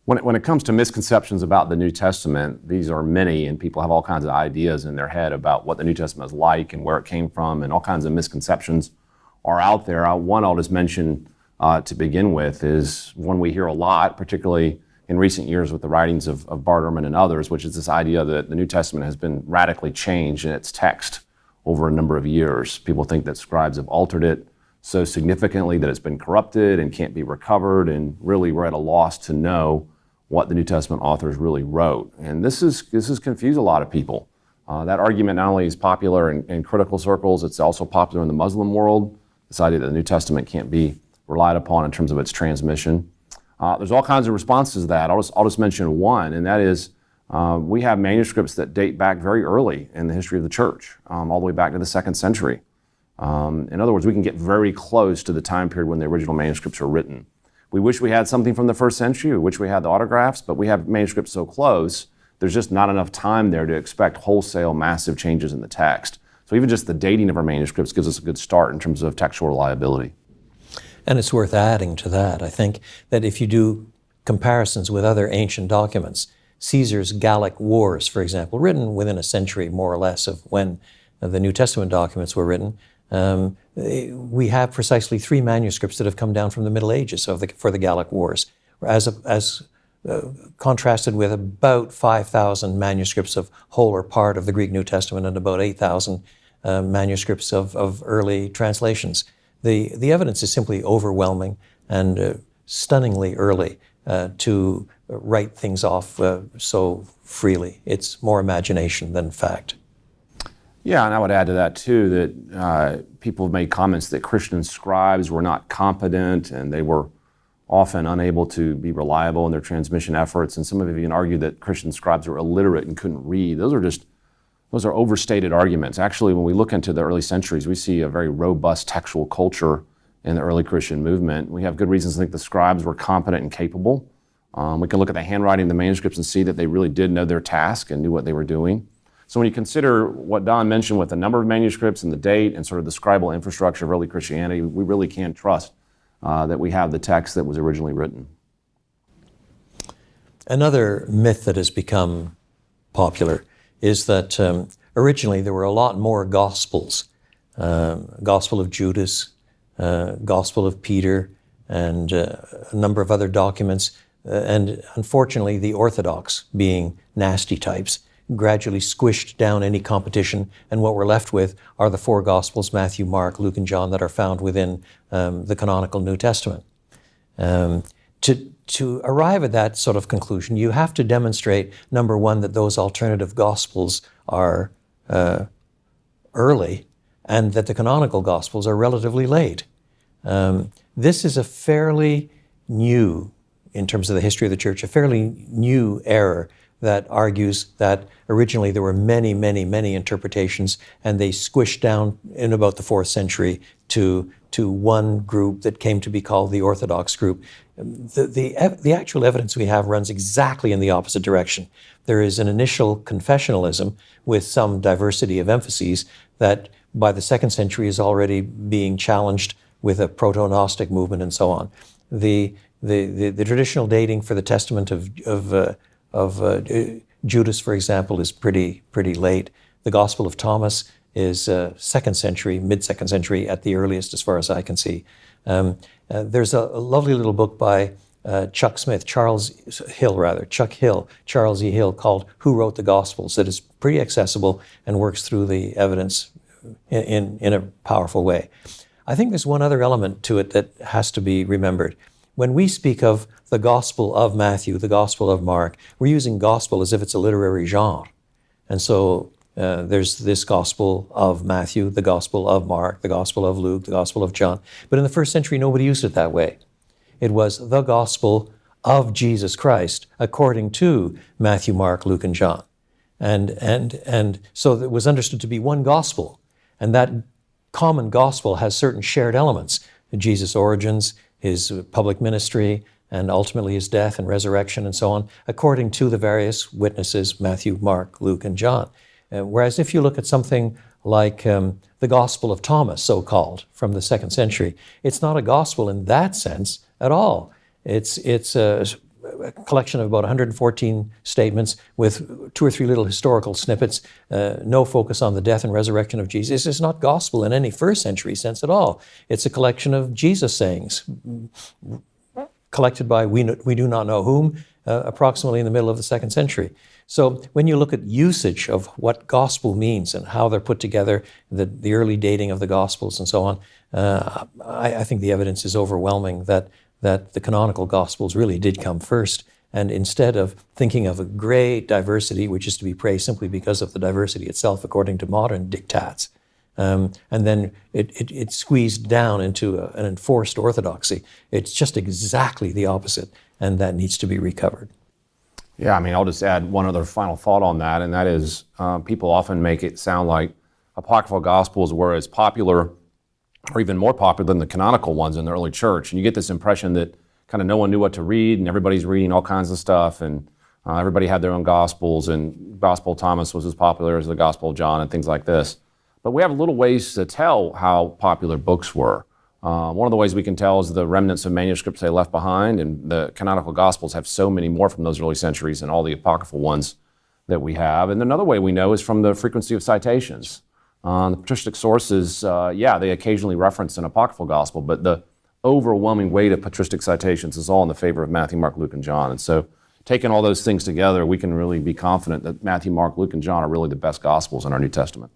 When it comes to misconceptions about the New Testament, these are many, and people have all kinds of ideas in their head about what the New Testament is like and where it came from, and all kinds of misconceptions are out there. One I'll just mention to begin with is one we hear a lot, particularly in recent years with the writings of Barterman and others, which is this idea that the New Testament has been radically changed in its text over a number of years. People think that scribes have altered it so significantly that it's been corrupted and can't be recovered, and really we're at a loss to know what the New Testament authors really wrote. And this has confused a lot of people. That argument not only is popular in critical circles, it's also popular in the Muslim world, this idea that the New Testament can't be relied upon in terms of its transmission. There's all kinds of responses to that. I'll just mention one, and that is we have manuscripts that date back very early in the history of the church, all the way back to the 2nd century. In other words, we can get very close to the time period when the original manuscripts were written. We wish we had something from the 1st century. We wish we had the autographs, but we have manuscripts so close, there's just not enough time there to expect wholesale massive changes in the text. So even just the dating of our manuscripts gives us a good start in terms of textual reliability. And it's worth adding to that, I think, that if you do comparisons with other ancient documents, Caesar's Gallic Wars, for example, written within a century more or less of when the New Testament documents were written, we have precisely 3 manuscripts that have come down from the Middle Ages for the Gallic Wars, as contrasted with about 5,000 manuscripts of whole or part of the Greek New Testament and about 8,000 manuscripts of early translations. The evidence is simply overwhelming and stunningly early to write things off so freely. It's more imagination than fact. Yeah, and I would add to that too that people have made comments that Christian scribes were not competent and they were often unable to be reliable in their transmission efforts. And some have even argued that Christian scribes were illiterate and couldn't read. Those are overstated arguments. Actually, when we look into the early centuries, we see a very robust textual culture in the early Christian movement. We have good reasons to think the scribes were competent and capable. We can look at the handwriting of the manuscripts and see that they really did know their task and knew what they were doing. So when you consider what Don mentioned with the number of manuscripts and the date and sort of the scribal infrastructure of early Christianity, we really can trust that we have the text that was originally written. Another myth that has become popular is that originally there were a lot more Gospels. Gospel of Judas, Gospel of Peter, and a number of other documents. And unfortunately, the Orthodox, being nasty types, gradually squished down any competition, and what we're left with are the 4 Gospels, Matthew, Mark, Luke, and John, that are found within the canonical New Testament. To arrive at that sort of conclusion, you have to demonstrate, number one, that those alternative Gospels are early, and that the canonical Gospels are relatively late. This is a fairly new, in terms of the history of the church, a fairly new error that argues that originally there were many, many, many interpretations, and they squished down in about the 4th century to one group that came to be called the Orthodox group. The actual evidence we have runs exactly in the opposite direction. There is an initial confessionalism with some diversity of emphases that by the 2nd century is already being challenged with a proto-Gnostic movement and so on. The traditional dating for the Testament of Judas, for example, is pretty late. The Gospel of Thomas is 2nd century, mid-2nd century at the earliest, as far as I can see. There's a lovely little book by Chuck Hill, Charles E. Hill, called Who Wrote the Gospels, that is pretty accessible and works through the evidence in a powerful way. I think there's one other element to it that has to be remembered. When we speak of the Gospel of Matthew, the Gospel of Mark, we're using gospel as if it's a literary genre. And so there's this Gospel of Matthew, the Gospel of Mark, the Gospel of Luke, the Gospel of John. But in the 1st century, nobody used it that way. It was the Gospel of Jesus Christ, according to Matthew, Mark, Luke, and John. And so it was understood to be one gospel. And that common gospel has certain shared elements: Jesus' origins, his public ministry, and ultimately his death and resurrection and so on, according to the various witnesses, Matthew, Mark, Luke, and John. Whereas if you look at something like the Gospel of Thomas, so-called, from the 2nd century, it's not a gospel in that sense at all. It's a collection of about 114 statements with 2 or 3 little historical snippets, no focus on the death and resurrection of Jesus. It's not gospel in any first century sense at all. It's a collection of Jesus sayings, collected by we do not know whom, approximately in the middle of the 2nd century. So when you look at usage of what gospel means and how they're put together, the early dating of the gospels and so on, I think the evidence is overwhelming that the canonical gospels really did come first. And instead of thinking of a great diversity, which is to be praised simply because of the diversity itself according to modern diktats, and then it squeezed down into an enforced orthodoxy. It's just exactly the opposite, and that needs to be recovered. Yeah, I mean, I'll just add one other final thought on that, and that is people often make it sound like apocryphal gospels were as popular or even more popular than the canonical ones in the early church. And you get this impression that kind of no one knew what to read, and everybody's reading all kinds of stuff, and everybody had their own gospels, and Gospel of Thomas was as popular as the Gospel of John and things like this. But we have little ways to tell how popular books were. One of the ways we can tell is the remnants of manuscripts they left behind, and the canonical Gospels have so many more from those early centuries than all the apocryphal ones that we have. And another way we know is from the frequency of citations. The patristic sources, they occasionally reference an apocryphal Gospel, but the overwhelming weight of patristic citations is all in the favor of Matthew, Mark, Luke, and John. And so taking all those things together, we can really be confident that Matthew, Mark, Luke, and John are really the best Gospels in our New Testament.